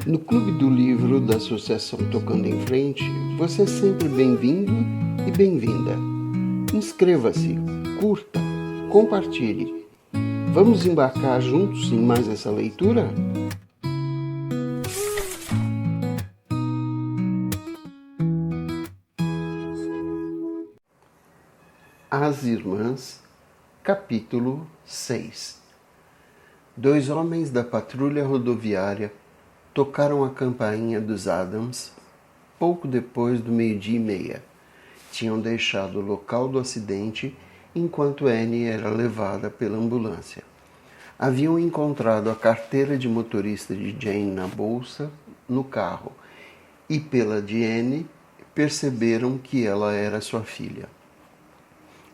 No Clube do Livro da Associação Tocando em Frente, você é sempre bem-vindo e bem-vinda. Inscreva-se, curta, compartilhe. Vamos embarcar juntos em mais essa leitura? As Irmãs, capítulo 6. 2 homens da patrulha rodoviária tocaram a campainha dos Adams pouco depois do 12:30. Tinham deixado o local do acidente enquanto Annie era levada pela ambulância. Haviam encontrado a carteira de motorista de Jane na bolsa no carro e, pela de Annie, perceberam que ela era sua filha.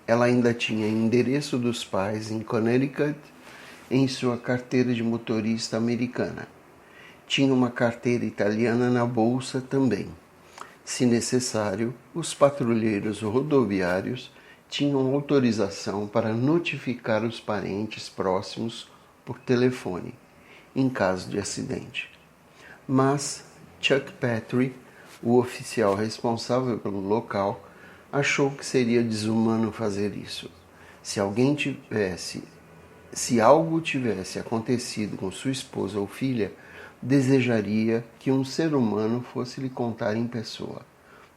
Ela ainda tinha endereço dos pais em Connecticut em sua carteira de motorista americana. Tinha uma carteira italiana na bolsa também. Se necessário, os patrulheiros rodoviários tinham autorização para notificar os parentes próximos por telefone, em caso de acidente. Mas Chuck Petrie, o oficial responsável pelo local, achou que seria desumano fazer isso. Se algo tivesse acontecido com sua esposa ou filha, desejaria que um ser humano fosse lhe contar em pessoa,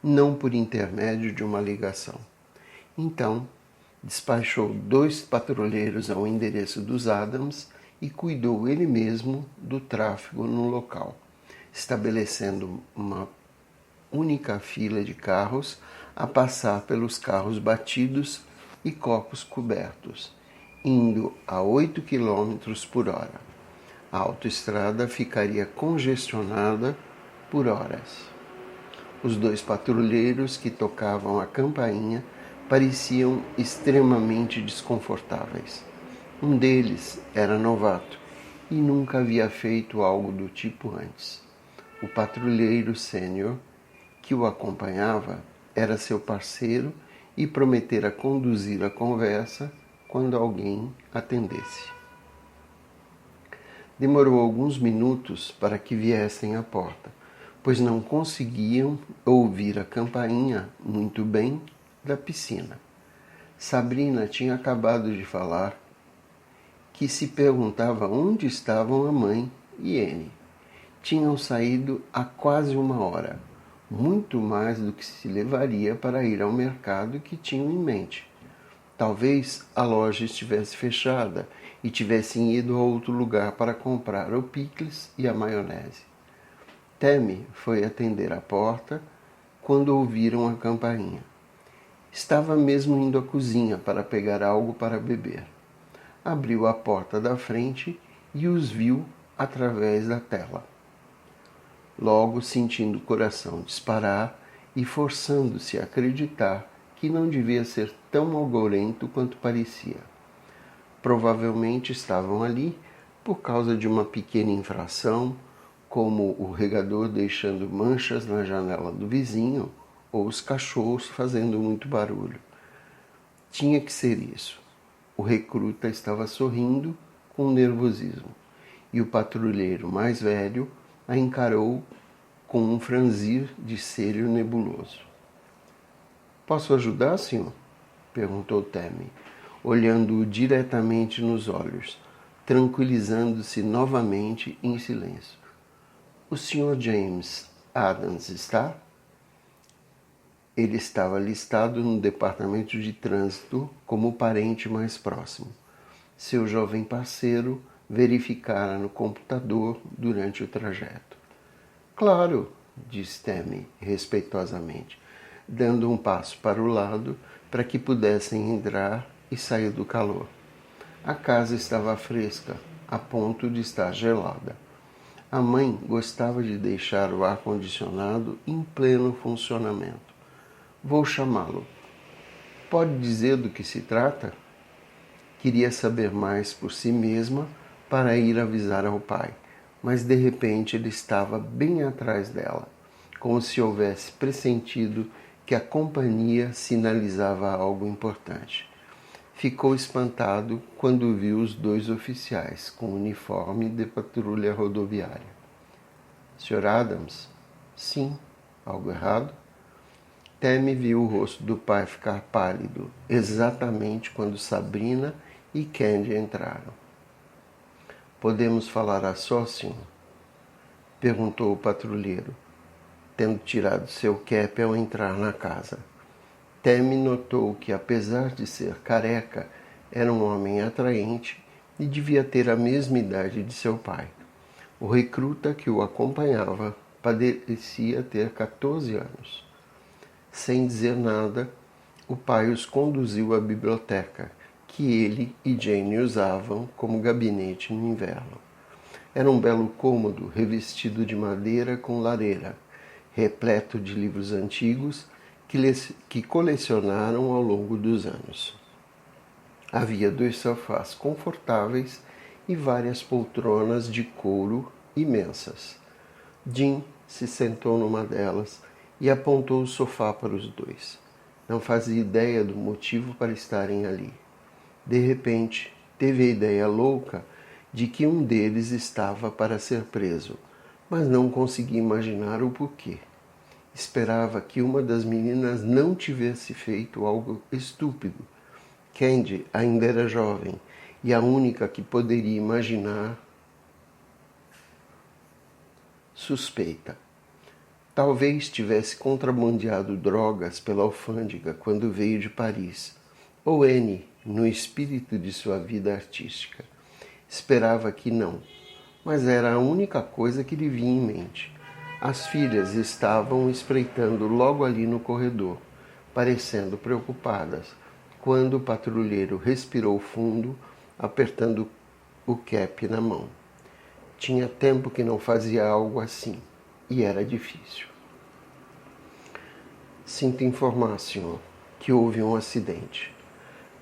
não por intermédio de uma ligação. Então, despachou 2 patrulheiros ao endereço dos Adams e cuidou ele mesmo do tráfego no local, estabelecendo uma única fila de carros a passar pelos carros batidos e copos cobertos, indo a 8 km por hora. A autoestrada ficaria congestionada por horas. Os 2 patrulheiros que tocavam a campainha pareciam extremamente desconfortáveis. Um deles era novato e nunca havia feito algo do tipo antes. O patrulheiro sênior que o acompanhava era seu parceiro e prometera conduzir a conversa quando alguém atendesse. Demorou alguns minutos para que viessem à porta, pois não conseguiam ouvir a campainha muito bem da piscina. Sabrina tinha acabado de falar que se perguntava onde estavam a mãe e Annie. Tinham saído há quase 1 hora, muito mais do que se levaria para ir ao mercado que tinham em mente. Talvez a loja estivesse fechada e tivessem ido a outro lugar para comprar o picles e a maionese. Tammy foi atender a porta quando ouviram a campainha. Estava mesmo indo à cozinha para pegar algo para beber. Abriu a porta da frente e os viu através da tela. Logo, sentindo o coração disparar e forçando-se a acreditar que não devia ser tão algorento quanto parecia. Provavelmente estavam ali por causa de uma pequena infração, como o regador deixando manchas na janela do vizinho ou os cachorros fazendo muito barulho. Tinha que ser isso. O recruta estava sorrindo com nervosismo e o patrulheiro mais velho a encarou com um franzir de cílio nebuloso. "Posso ajudar, senhor?" perguntou Tammy, olhando-o diretamente nos olhos, tranquilizando-se novamente em silêncio. "O Sr. James Adams está?" Ele estava listado no departamento de trânsito como o parente mais próximo. Seu jovem parceiro verificara no computador durante o trajeto. "Claro", disse Tammy respeitosamente, dando um passo para o lado para que pudessem entrar e sair do calor. A casa estava fresca, a ponto de estar gelada. A mãe gostava de deixar o ar-condicionado em pleno funcionamento. "Vou chamá-lo. Pode dizer do que se trata?" Queria saber mais por si mesma para ir avisar ao pai, mas de repente ele estava bem atrás dela, como se houvesse pressentido que a companhia sinalizava algo importante. Ficou espantado quando viu os 2 oficiais com uniforme de patrulha rodoviária. Sr. Adams? Sim. Algo errado? Tammy viu o rosto do pai ficar pálido, exatamente quando Sabrina e Candy entraram. Podemos falar a sós, senhor? Perguntou o patrulheiro, tendo tirado seu cap ao entrar na casa. Tammy notou que, apesar de ser careca, era um homem atraente e devia ter a mesma idade de seu pai. O recruta que o acompanhava parecia ter 14 anos. Sem dizer nada, o pai os conduziu à biblioteca, que ele e Jane usavam como gabinete no inverno. Era um belo cômodo revestido de madeira com lareira, repleto de livros antigos que colecionaram ao longo dos anos. Havia 2 sofás confortáveis e várias poltronas de couro imensas. Jim se sentou numa delas e apontou o sofá para os 2. Não fazia ideia do motivo para estarem ali. De repente, teve a ideia louca de que um deles estava para ser preso, mas não conseguia imaginar o porquê. Esperava que uma das meninas não tivesse feito algo estúpido. Candy ainda era jovem e a única que poderia imaginar suspeita. Talvez tivesse contrabandeado drogas pela alfândega quando veio de Paris, ou Annie, no espírito de sua vida artística. Esperava que não, mas era a única coisa que lhe vinha em mente. As filhas estavam espreitando logo ali no corredor, parecendo preocupadas, quando o patrulheiro respirou fundo, apertando o cap na mão. Tinha tempo que não fazia algo assim, e era difícil. Sinto informar, senhor, que houve um acidente.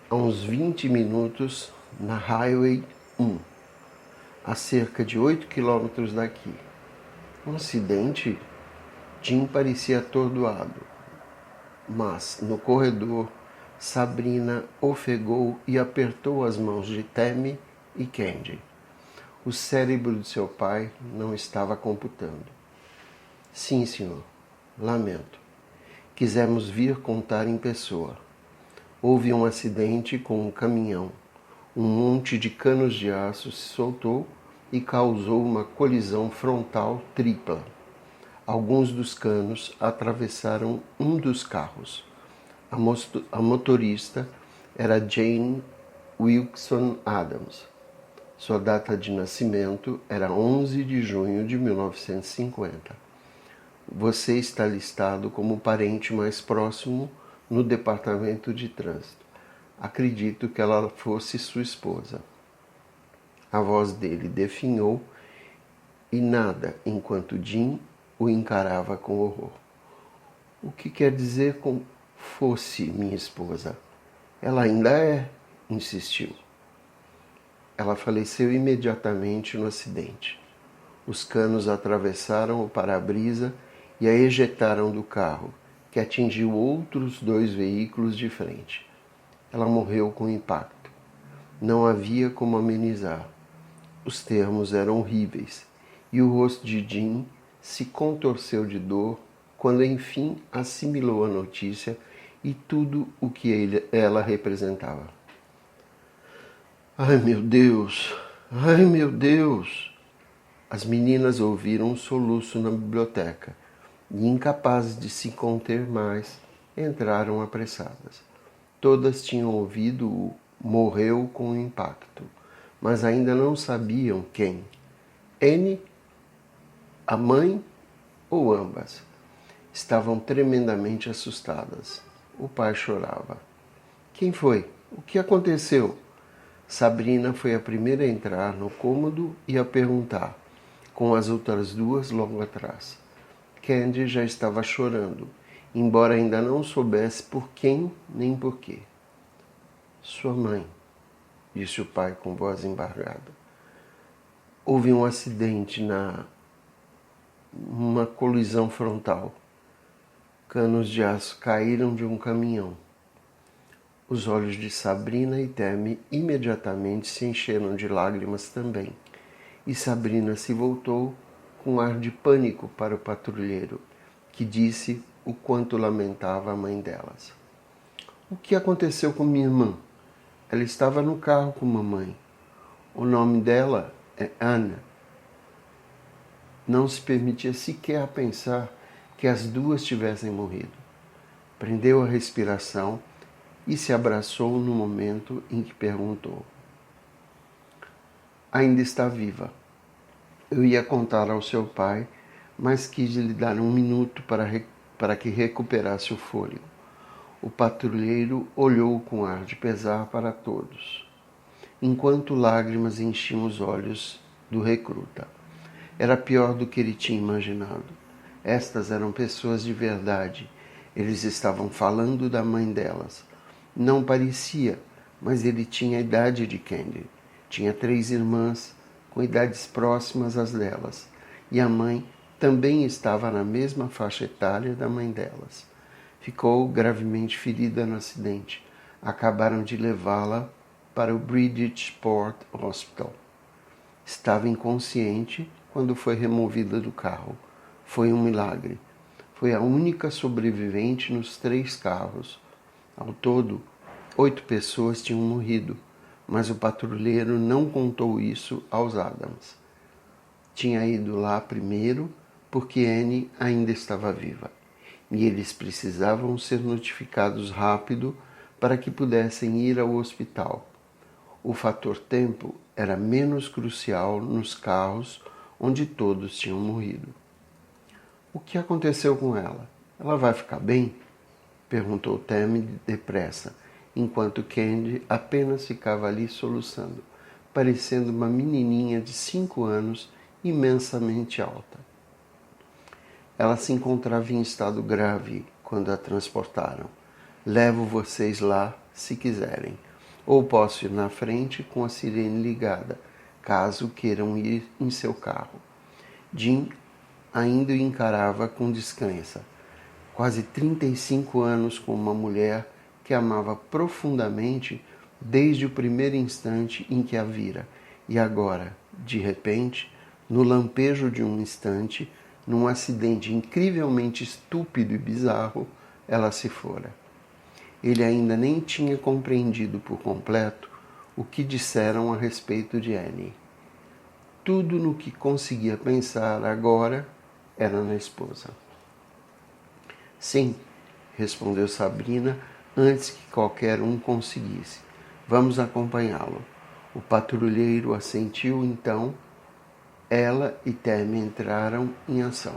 Há uns 20 minutos, na Highway 1, a cerca de 8 quilômetros daqui. Um acidente? Jim parecia atordoado, mas, no corredor, Sabrina ofegou e apertou as mãos de Tammy e Candy. O cérebro de seu pai não estava computando. Sim, senhor. Lamento. Quisemos vir contar em pessoa. Houve um acidente com um caminhão. Um monte de canos de aço se soltou e causou uma colisão frontal tripla. Alguns dos canos atravessaram um dos carros. A motorista era Jane Wilson Adams. Sua data de nascimento era 11 de junho de 1950. Você está listado como parente mais próximo no departamento de trânsito. Acredito que ela fosse sua esposa. A voz dele definhou e nada enquanto Jim o encarava com horror. O que quer dizer com fosse minha esposa? Ela ainda é, insistiu. Ela faleceu imediatamente no acidente. Os canos atravessaram o para-brisa e a ejetaram do carro, que atingiu outros 2 veículos de frente. Ela morreu com impacto. Não havia como amenizar. Os termos eram horríveis, e o rosto de Jim se contorceu de dor quando enfim assimilou a notícia e tudo o que ela representava. Ai, meu Deus! Ai, meu Deus! As meninas ouviram um soluço na biblioteca e, incapazes de se conter mais, entraram apressadas. Todas tinham ouvido o morreu com impacto, mas ainda não sabiam quem. Annie, a mãe ou ambas. Estavam tremendamente assustadas. O pai chorava. Quem foi? O que aconteceu? Sabrina foi a primeira a entrar no cômodo e a perguntar, com as outras 2 logo atrás. Candy já estava chorando, embora ainda não soubesse por quem nem por quê. Sua mãe, disse o pai com voz embargada. Houve um acidente uma colisão frontal. Canos de aço caíram de um caminhão. Os olhos de Sabrina e Tammy imediatamente se encheram de lágrimas também, e Sabrina se voltou com ar de pânico para o patrulheiro, que disse o quanto lamentava a mãe delas. O que aconteceu com minha irmã? Ela estava no carro com mamãe. O nome dela é Anna. Não se permitia sequer pensar que as duas tivessem morrido. Prendeu a respiração e se abraçou no momento em que perguntou: ainda está viva. Eu ia contar ao seu pai, mas quis lhe dar um minuto para que recuperasse o fôlego. O patrulheiro olhou com ar de pesar para todos, enquanto lágrimas enchiam os olhos do recruta. Era pior do que ele tinha imaginado. Estas eram pessoas de verdade. Eles estavam falando da mãe delas. Não parecia, mas ele tinha a idade de Candy. Tinha 3 irmãs, com idades próximas às delas, e a mãe também estava na mesma faixa etária da mãe delas. Ficou gravemente ferida no acidente. Acabaram de levá-la para o Bridgeport Hospital. Estava inconsciente quando foi removida do carro. Foi um milagre. Foi a única sobrevivente nos 3 carros. Ao todo, 8 pessoas tinham morrido, mas o patrulheiro não contou isso aos Adams. Tinha ido lá primeiro porque Annie ainda estava viva, e eles precisavam ser notificados rápido para que pudessem ir ao hospital. O fator tempo era menos crucial nos carros onde todos tinham morrido. O que aconteceu com ela? Ela vai ficar bem? Perguntou Tammy depressa, enquanto Candy apenas ficava ali soluçando, parecendo uma menininha de 5 anos imensamente alta. Ela se encontrava em estado grave quando a transportaram. Levo vocês lá se quiserem, ou posso ir na frente com a sirene ligada, caso queiram ir em seu carro. Jim ainda o encarava com descrença. Quase 35 anos com uma mulher que amava profundamente desde o primeiro instante em que a vira, e agora, de repente, no lampejo de um instante, num acidente incrivelmente estúpido e bizarro, ela se fora. Ele ainda nem tinha compreendido por completo o que disseram a respeito de Annie. Tudo no que conseguia pensar agora era na esposa. Sim, respondeu Sabrina antes que qualquer um conseguisse. Vamos acompanhá-lo. O patrulheiro assentiu então. Ela e Tammy entraram em ação.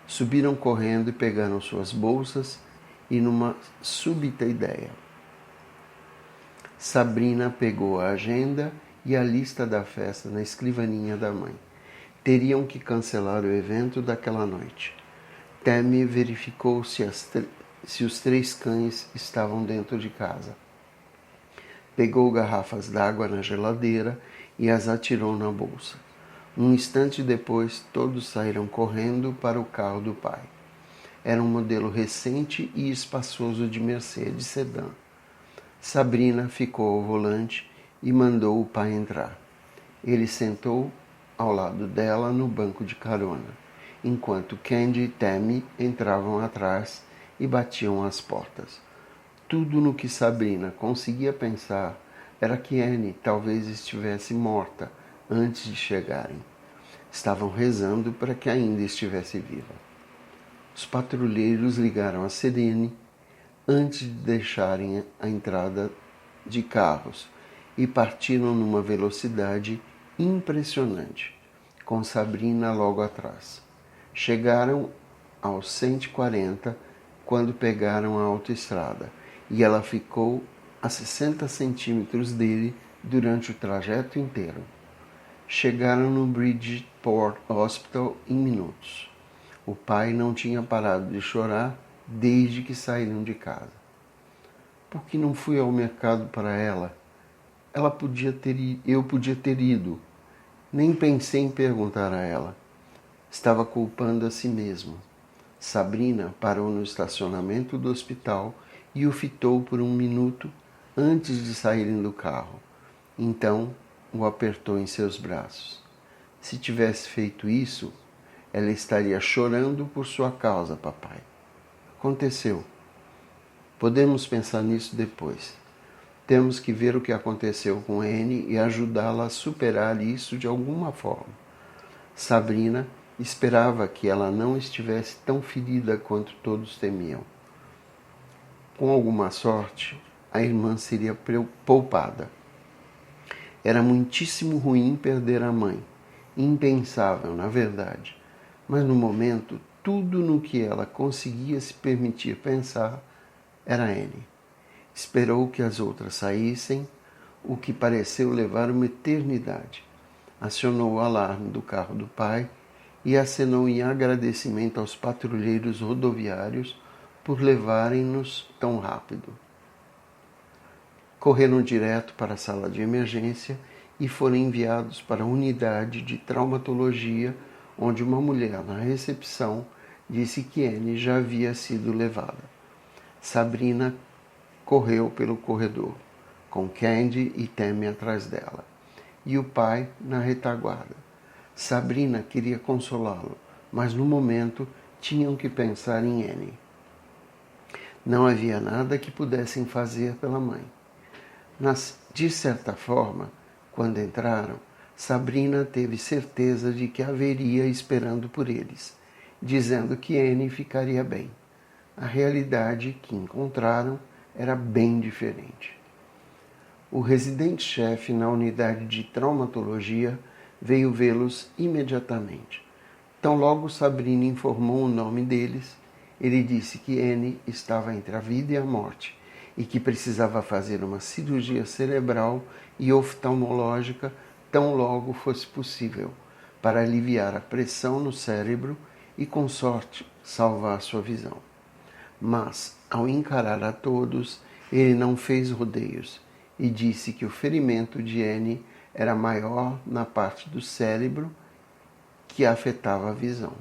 Subiram correndo e pegaram suas bolsas e numa súbita ideia. Sabrina pegou a agenda e a lista da festa na escrivaninha da mãe. Teriam que cancelar o evento daquela noite. Tammy verificou se os 3 cães estavam dentro de casa. Pegou garrafas d'água na geladeira e as atirou na bolsa. Um instante depois, todos saíram correndo para o carro do pai. Era um modelo recente e espaçoso de Mercedes sedã. Sabrina ficou ao volante e mandou o pai entrar. Ele sentou ao lado dela no banco de carona, enquanto Candy e Tammy entravam atrás e batiam as portas. Tudo no que Sabrina conseguia pensar era que Annie talvez estivesse morta antes de chegarem. Estavam rezando para que ainda estivesse viva. Os patrulheiros ligaram a sirene antes de deixarem a entrada de carros e partiram numa velocidade impressionante, com Sabrina logo atrás. Chegaram aos 140 quando pegaram a autoestrada e ela ficou a 60 centímetros dele durante o trajeto inteiro. Chegaram no Bridgeport Hospital em minutos. O pai não tinha parado de chorar desde que saíram de casa. Por que não fui ao mercado para ela? Eu podia ter ido. Nem pensei em perguntar a ela. Estava culpando a si mesmo. Sabrina parou no estacionamento do hospital e o fitou por 1 minuto antes de saírem do carro. Então, o apertou em seus braços. Se tivesse feito isso, Ela estaria chorando por sua causa, papai. Aconteceu. Podemos pensar nisso depois. Temos que ver o que aconteceu com Anne e ajudá-la a superar isso de alguma forma. Sabrina esperava que ela não estivesse tão ferida quanto todos temiam. Com alguma sorte, a irmã seria poupada. Era muitíssimo ruim perder a mãe. Impensável, na verdade. Mas no momento, tudo no que ela conseguia se permitir pensar era Anne. Esperou que as outras saíssem, o que pareceu levar uma eternidade. Acionou o alarme do carro do pai e acenou em agradecimento aos patrulheiros rodoviários por levarem-nos tão rápido. Correram direto para a sala de emergência e foram enviados para a unidade de traumatologia, onde uma mulher na recepção disse que Anne já havia sido levada. Sabrina correu pelo corredor, com Candy e Tammy atrás dela, e o pai na retaguarda. Sabrina queria consolá-lo, mas no momento tinham que pensar em Anne. Não havia nada que pudessem fazer pela mãe. De certa forma, quando entraram, Sabrina teve certeza de que haveria esperando por eles, dizendo que Anne ficaria bem. A realidade que encontraram era bem diferente. O residente-chefe na unidade de traumatologia veio vê-los imediatamente. Tão logo Sabrina informou o nome deles, ele disse que Anne estava entre a vida e a morte e que precisava fazer uma cirurgia cerebral e oftalmológica tão logo fosse possível, para aliviar a pressão no cérebro e, com sorte, salvar sua visão. Mas, ao encarar a todos, ele não fez rodeios e disse que o ferimento de Anne era maior na parte do cérebro que afetava a visão.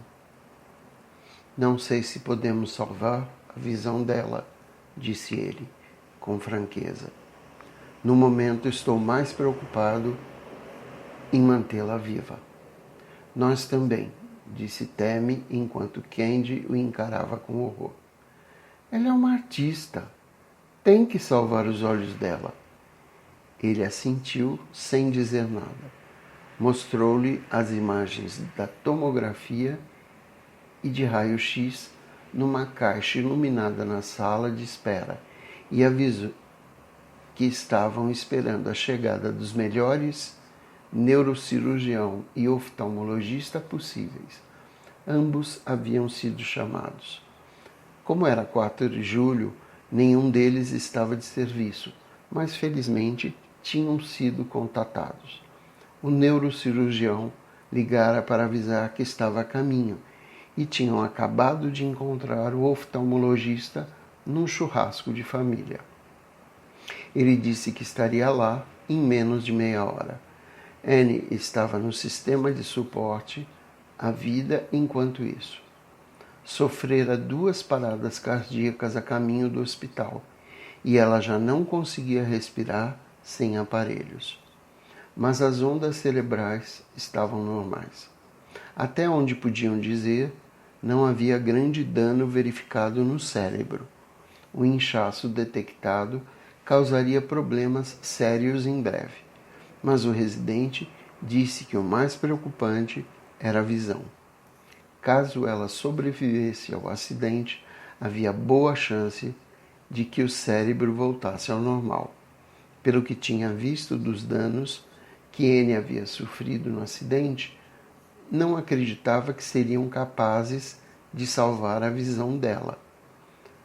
Não sei se podemos salvar a visão dela, disse ele, com franqueza. No momento estou mais preocupado em mantê-la viva. Nós também, disse Tammy enquanto Candy o encarava com horror. Ela é uma artista. Tem que salvar os olhos dela. Ele assentiu sem dizer nada. Mostrou-lhe as imagens da tomografia e de raio-x numa caixa iluminada na sala de espera e avisou que estavam esperando a chegada dos melhores neurocirurgião e oftalmologista possíveis. Ambos haviam sido chamados. Como era 4 de julho, nenhum deles estava de serviço, mas felizmente tinham sido contatados. O neurocirurgião ligara para avisar que estava a caminho e tinham acabado de encontrar o oftalmologista num churrasco de família. Ele disse que estaria lá em menos de meia hora. Anne estava no sistema de suporte à vida enquanto isso. Sofrera 2 paradas cardíacas a caminho do hospital e ela já não conseguia respirar sem aparelhos. Mas as ondas cerebrais estavam normais. Até onde podiam dizer, não havia grande dano verificado no cérebro. O inchaço detectado causaria problemas sérios em breve, mas o residente disse que o mais preocupante era a visão. Caso ela sobrevivesse ao acidente, havia boa chance de que o cérebro voltasse ao normal. Pelo que tinha visto dos danos que Anne havia sofrido no acidente, não acreditava que seriam capazes de salvar a visão dela.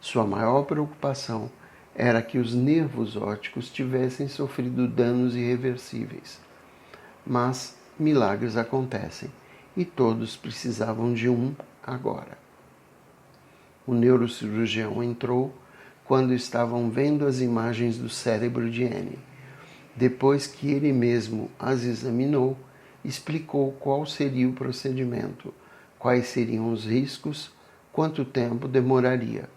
Sua maior preocupação era que os nervos ópticos tivessem sofrido danos irreversíveis. Mas milagres acontecem e todos precisavam de um agora. O neurocirurgião entrou quando estavam vendo as imagens do cérebro de Anne. Depois que ele mesmo as examinou, explicou qual seria o procedimento, quais seriam os riscos, quanto tempo demoraria.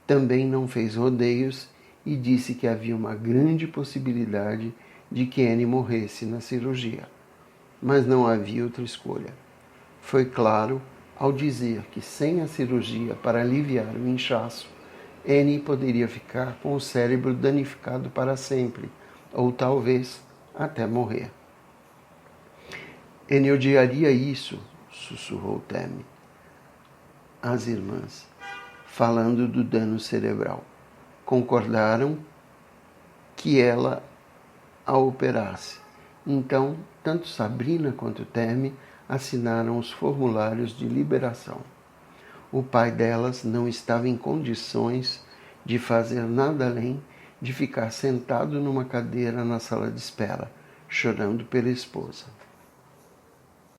Também não fez rodeios e disse que havia uma grande possibilidade de que Anne morresse na cirurgia. Mas não havia outra escolha. Foi claro ao dizer que sem a cirurgia para aliviar o inchaço, Annie poderia ficar com o cérebro danificado para sempre, ou talvez até morrer. Annie odiaria isso, sussurrou Tammy. As irmãs, falando do dano cerebral, concordaram que ela a operasse. Então, tanto Sabrina quanto Tammy assinaram os formulários de liberação. O pai delas não estava em condições de fazer nada além de ficar sentado numa cadeira na sala de espera, chorando pela esposa.